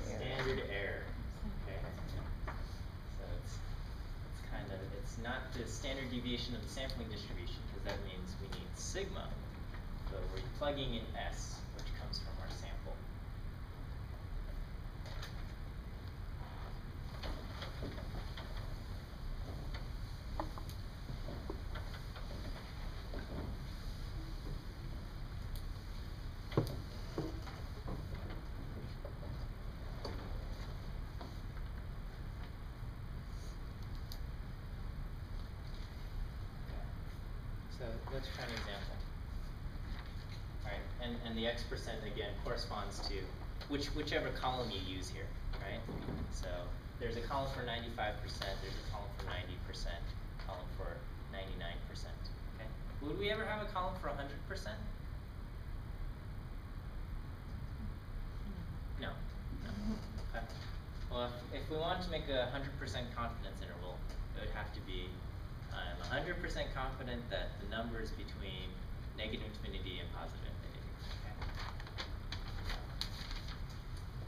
Standard error. Okay. So it's kind of, it's not the standard deviation of the sampling distribution, because that means we need sigma. So we're plugging in S, which comes from our sample. So let's try an example. Alright, and the X percent again corresponds to whichever column you use here, right? So there's a column for 95%, there's a column for 90%, column for 99%. Okay? Would we ever have a column for 100%? No. No. Okay. Well, if we want to make a 100% confidence interval, it would have to be I'm 100% confident that the number is between negative infinity and positive infinity.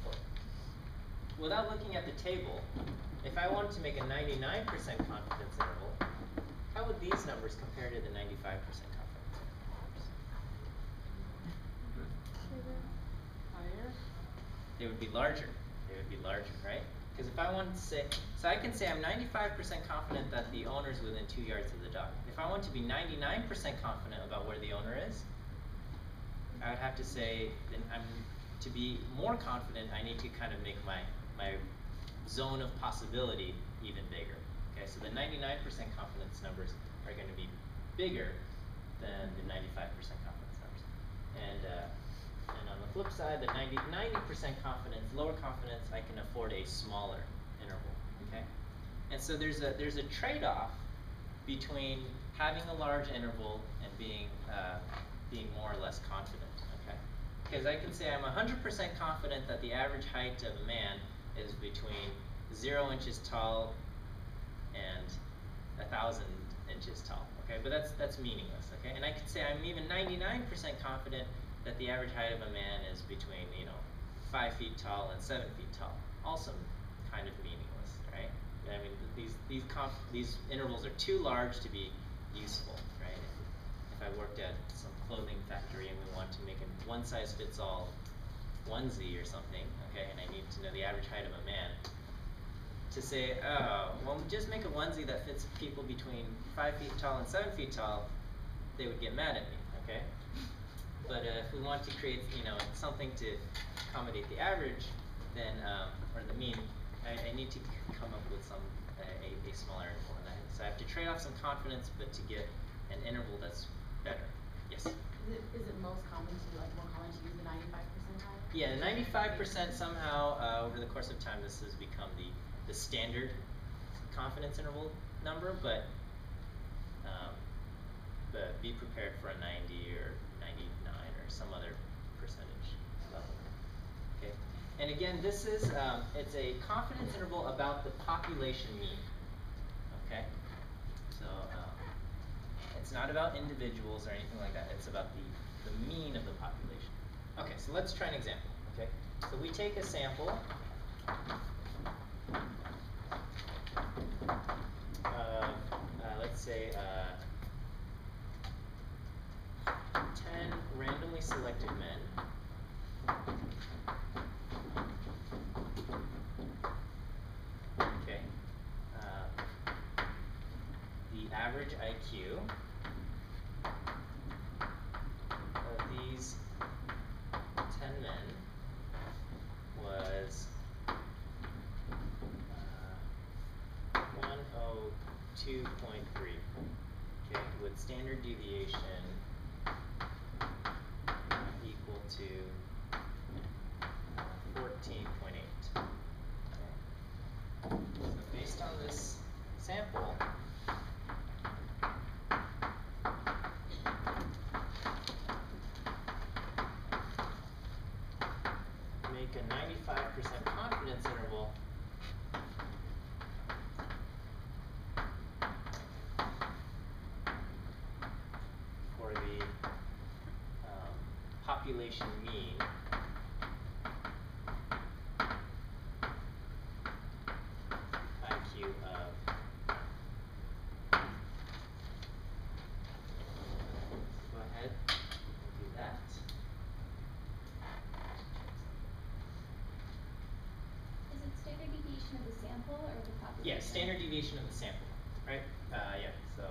Okay? Without looking at the table, if I wanted to make a 99% confidence interval, how would these numbers compare to the 95% confidence intervals?
Higher?
They would be larger. They would be larger, right? Because if I wanted to say, so I can say I'm 95% confident that the owner is within 2 yards of the dog. If I want to be 99% confident about where the owner is, I would have to say, then to be more confident, I need to kind of make my zone of possibility even bigger. Okay, so the 99% confidence numbers are going to be bigger than the 95% confidence numbers. And on the flip side, the 90% confidence, lower confidence, I can afford a smaller interval. Okay, and so there's a trade-off between having a large interval and being more or less confident. Okay, because I can say I'm 100% confident that the average height of a man is between 0 inches tall and 1,000 inches tall. Okay, but that's meaningless. Okay, and I can say I'm even 99% confident that the average height of a man is between 5 feet tall and 7 feet tall. Also kind of meaningless, right? I mean these intervals are too large to be useful, right? If I worked at some clothing factory and we want to make a one-size-fits-all onesie or something, okay, and I need to know the average height of a man, to say, oh, well, just make a onesie that fits people between 5 feet tall and 7 feet tall, they would get mad at me, okay? But if we want to create, something to accommodate the average, then or the mean, I need to come up with a smaller interval, so I have to trade off some confidence, but to get an interval that's better. Yes.
Is it most common to more common to use the 95 percentile?
Yeah, 95% somehow over the course of time this has become the standard confidence interval number, but be prepared for a 90 or 99 or some other percentage level. Okay, and again, this is it's a confidence interval about the population mean. Okay, so it's not about individuals or anything like that. It's about the mean of the population. Okay, so let's try an example. Okay, so we take a sample. Let's say 10 randomly selected men. Okay. The average IQ of these 10 men was 102.3. Okay, with standard deviation equal to 14.8. Okay. So based on this sample, make a 95% confidence interval population mean IQ of go ahead and do that.
Is it standard deviation of the sample or the population?
Yeah, standard deviation of the sample, right? Yeah, so.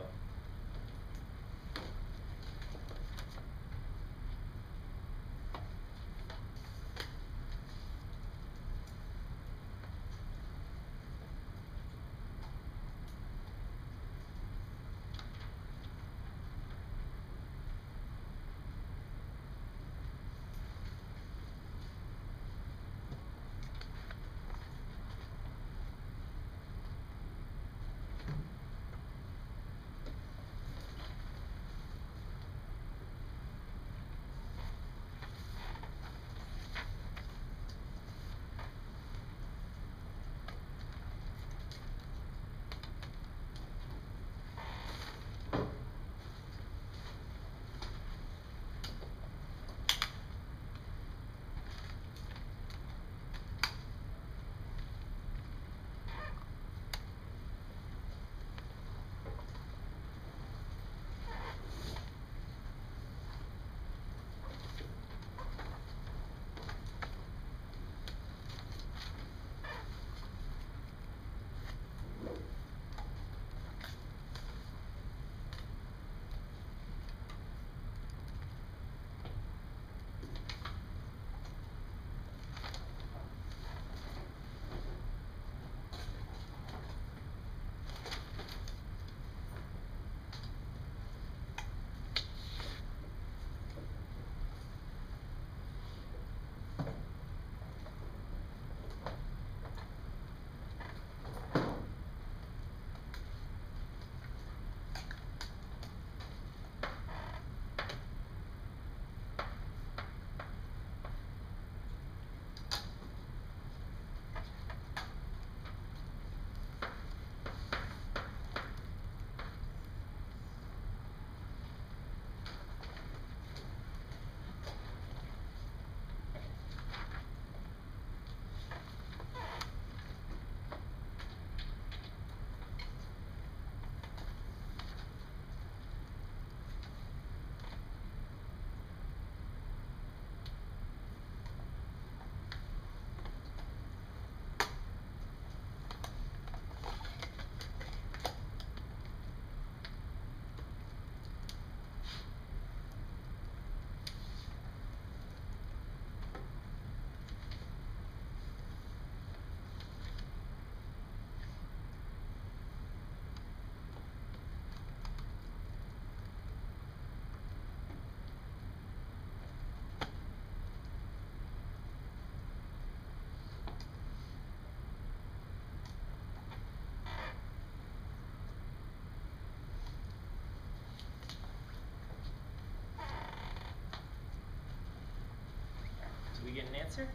Did we get an answer?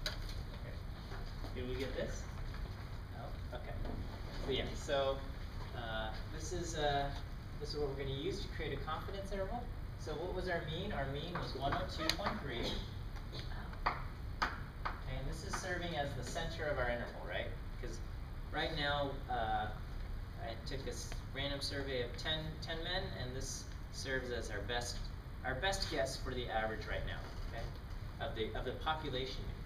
Okay. Did we get this? No? Okay. So yeah, so this is what we're going to use to create a confidence interval. So what was our mean? Our mean was 102.3. And this is serving as the center of our interval, right? Because right now, I took a random survey of 10 men, and this serves as our best guess for the average right now, okay, of the population mean.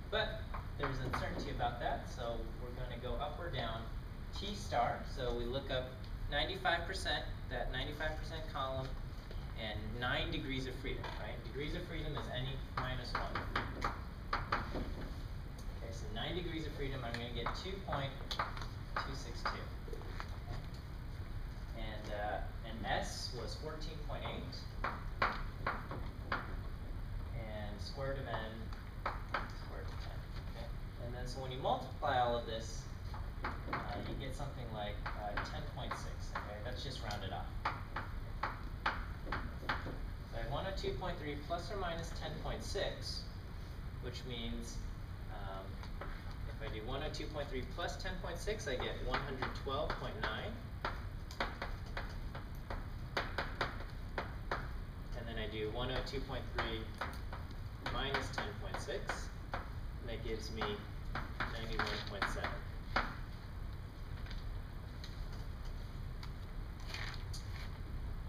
But there's uncertainty about that, so we're going to go up or down T star. So we look up 95%, that 95% column, and 9 degrees of freedom, right? Degrees of freedom is any minus 1. Okay, so 9 degrees of freedom, I'm going to get 2.262. And S was 14.8. And square root of n, square root of 10. Okay? And then so when you multiply all of this, you get something like 10.6. Okay, that's just rounded off. So I have 102.3 plus or minus 10.6, which means if I do 102.3 plus 10.6, I get 112.9. And then I do 102.3 102.3 minus 10.6, and that gives me 91.7.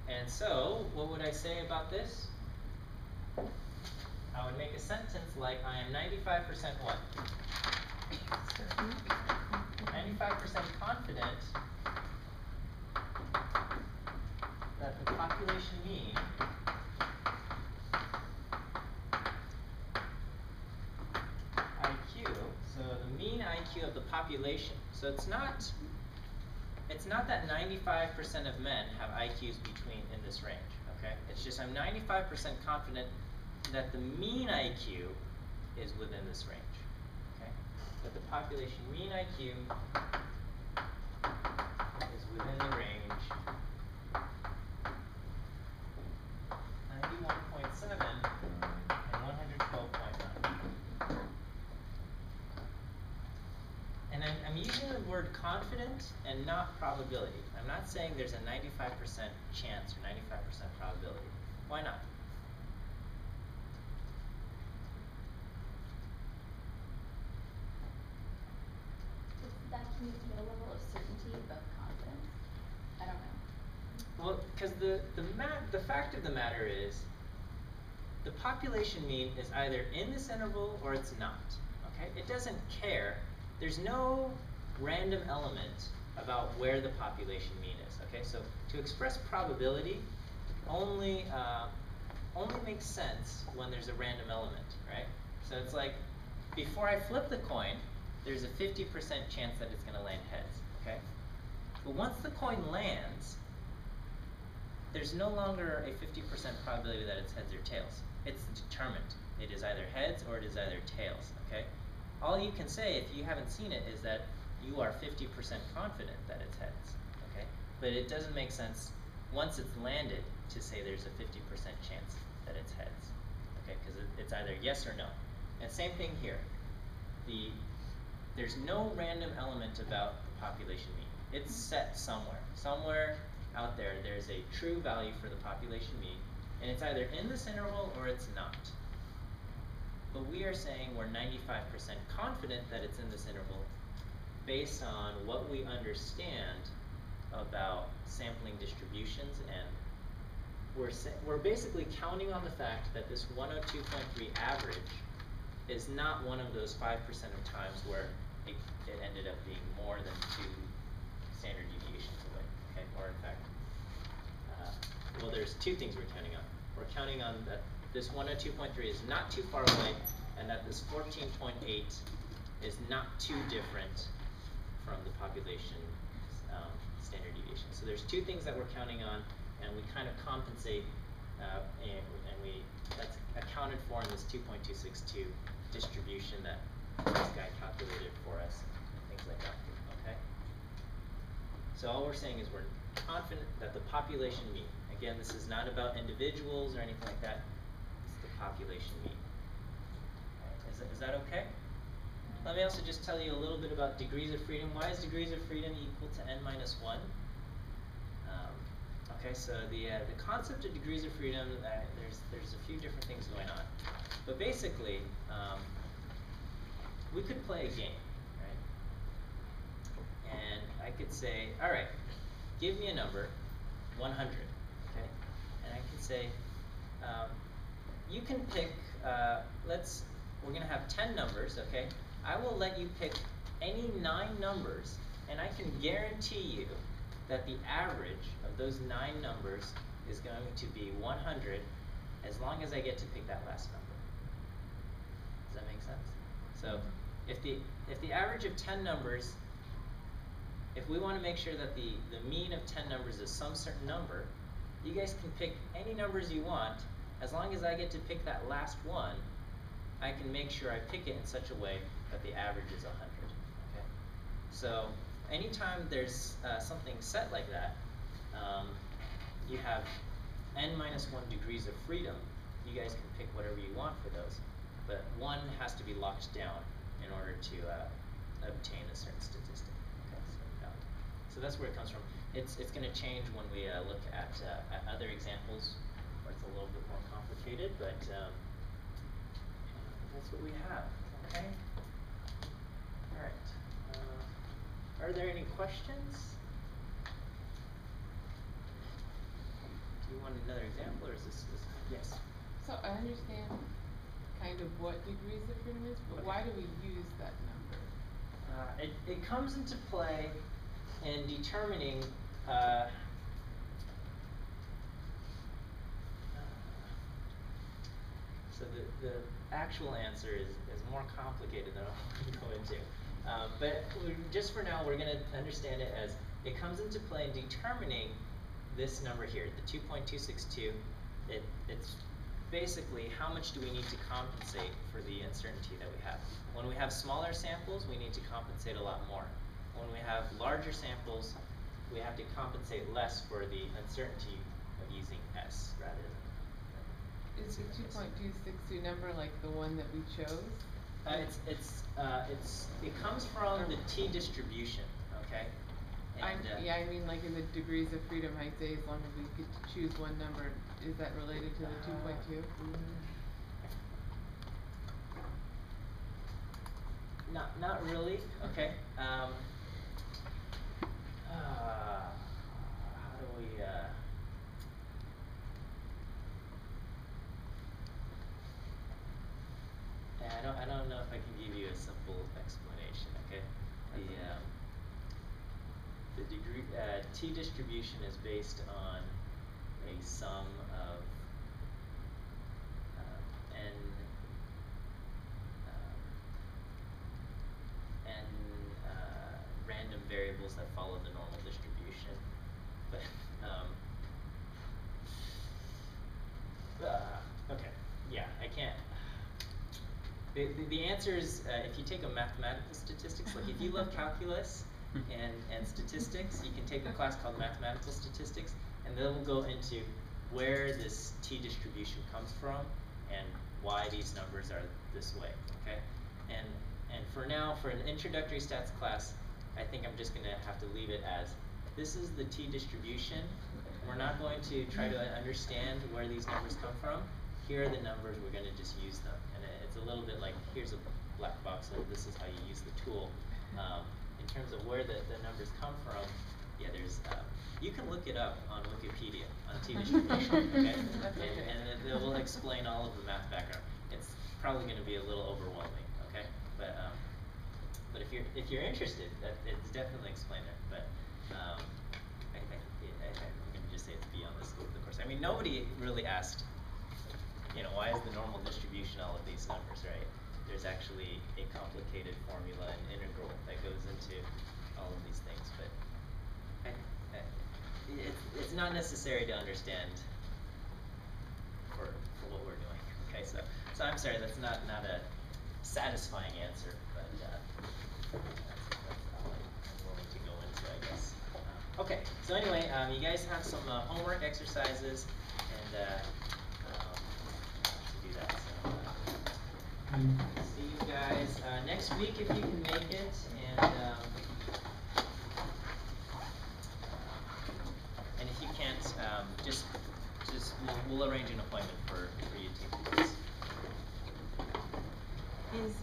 And so, what would I say about this? I would make a sentence like, I am 95% what? 95% confident that the population mean IQ, so the mean IQ of the population, so it's not that 95% of men have IQs between in this range, okay? It's just I'm 95% confident that the mean IQ is within this range, okay? That the population mean IQ is within the range 91.7 and 112.9. And I'm using the word confident and not probability. I'm not saying there's a 95% chance or 95% probability. Why not?
Does that communicate a level of certainty above confidence? I don't know.
Well, because the fact of the matter is, the population mean is either in this interval or it's not. Okay, it doesn't care. There's no random element about where the population mean is. Okay, so to express probability only makes sense when there's a random element, right? So it's like before I flip the coin, there's a 50% chance that it's going to land heads. Okay, but once the coin lands, there's no longer a 50% probability that it's heads or tails. It's determined. It is either heads or it is either tails, okay? All you can say if you haven't seen it is that you are 50% confident that it's heads, okay? But it doesn't make sense once it's landed to say there's a 50% chance that it's heads, okay? Because it's either yes or no. And same thing here. There's no random element about the population mean. It's set somewhere. Somewhere out there, there's a true value for the population mean, and it's either in this interval or it's not. But we are saying we're 95% confident that it's in this interval based on what we understand about sampling distributions, and we're basically counting on the fact that this 102.3 average is not one of those 5% of times where it ended up being more than 2 standard deviations away, okay? Or in fact, well, there's 2 things we're counting on. We're counting on that this 102.3 is not too far away, and that this 14.8 is not too different from the population standard deviation. So there's 2 things that we're counting on, and we kind of compensate, and that's accounted for in this 2.262 distribution that this guy calculated for us, and things like that. Okay. So all we're saying is we're confident that the population mean. Again, this is not about individuals or anything like that. It's the population mean. Right. Is that okay? Let me also just tell you a little bit about degrees of freedom. Why is degrees of freedom equal to n minus 1? Okay, so the concept of degrees of freedom, there's a few different things going on. But basically, we could play a game, right? And I could say, all right, give me a number, 100, okay? And I could say, you can pick, we're gonna have 10 numbers, okay? I will let you pick any 9 numbers, and I can guarantee you that the average of those 9 numbers is going to be 100 as long as I get to pick that last number. Does that make sense? So if the average of 10 numbers, if we want to make sure that the mean of 10 numbers is some certain number, you guys can pick any numbers you want. As long as I get to pick that last one, I can make sure I pick it in such a way that the average is 100. Okay? So anytime there's something set like that, you have n minus 1 degrees of freedom. You guys can pick whatever you want for those, but 1 has to be locked down in order to obtain a certain statistic. Okay, so that's where it comes from. It's going to change when we look at other examples where it's a little bit more complicated, but that's what we have, okay? Alright, are there any questions? Do you want another example, or is this, yes?
So I understand kind of what degrees of freedom is, but
Okay.
why do we use that number?
It comes into play in determining, so the actual answer is more complicated than I want to go into. But just for now, we're going to understand it as it comes into play in determining this number here, the 2.262. It's basically how much do we need to compensate for the uncertainty that we have. When we have smaller samples, we need to compensate a lot more. When we have larger samples, we have to compensate less for the uncertainty of using S rather than
Is the 2.262 number like the one that we chose?
it comes from the T distribution, okay?
Yeah, I mean like in the degrees of freedom, I say as long as we get to choose one number, is that related to the 2.2?
Not really, okay. How do we, I don't know if I can give you a simple explanation, okay? The degree, T distribution is based on a sum of n random variables that follow the normal distribution. But okay, yeah, I can't. The answer is if you take a mathematical statistics, like if you love calculus and statistics, you can take a class called mathematical statistics, and then we'll go into where this T distribution comes from and why these numbers are this way, okay? And for now, for an introductory stats class, I think I'm just gonna have to leave it as this is the T distribution. We're not going to try to understand where these numbers come from. Here are the numbers, we're gonna just use them. And it's a little bit like, here's a black box, and this is how you use the tool. In terms of where the numbers come from, yeah, there's, you can look it up on Wikipedia, on T distribution, okay? And it will explain all of the math background. It's probably gonna be a little overwhelming, okay? But if you're interested, it's definitely explained there. But I'm gonna just say it's beyond the scope of the course. I mean, nobody really asked, you know, why is the normal distribution all of these numbers, right? There's actually a complicated formula and integral that goes into all of these things, but it's not necessary to understand for what we're doing. Okay, so I'm sorry, that's not a satisfying answer, but that's all I'm willing to go into, I guess. Okay, so anyway, you guys have some homework exercises, and to do that. So see you guys next week if you can make it, and if you can't, just we'll arrange an appointment for you to.
Is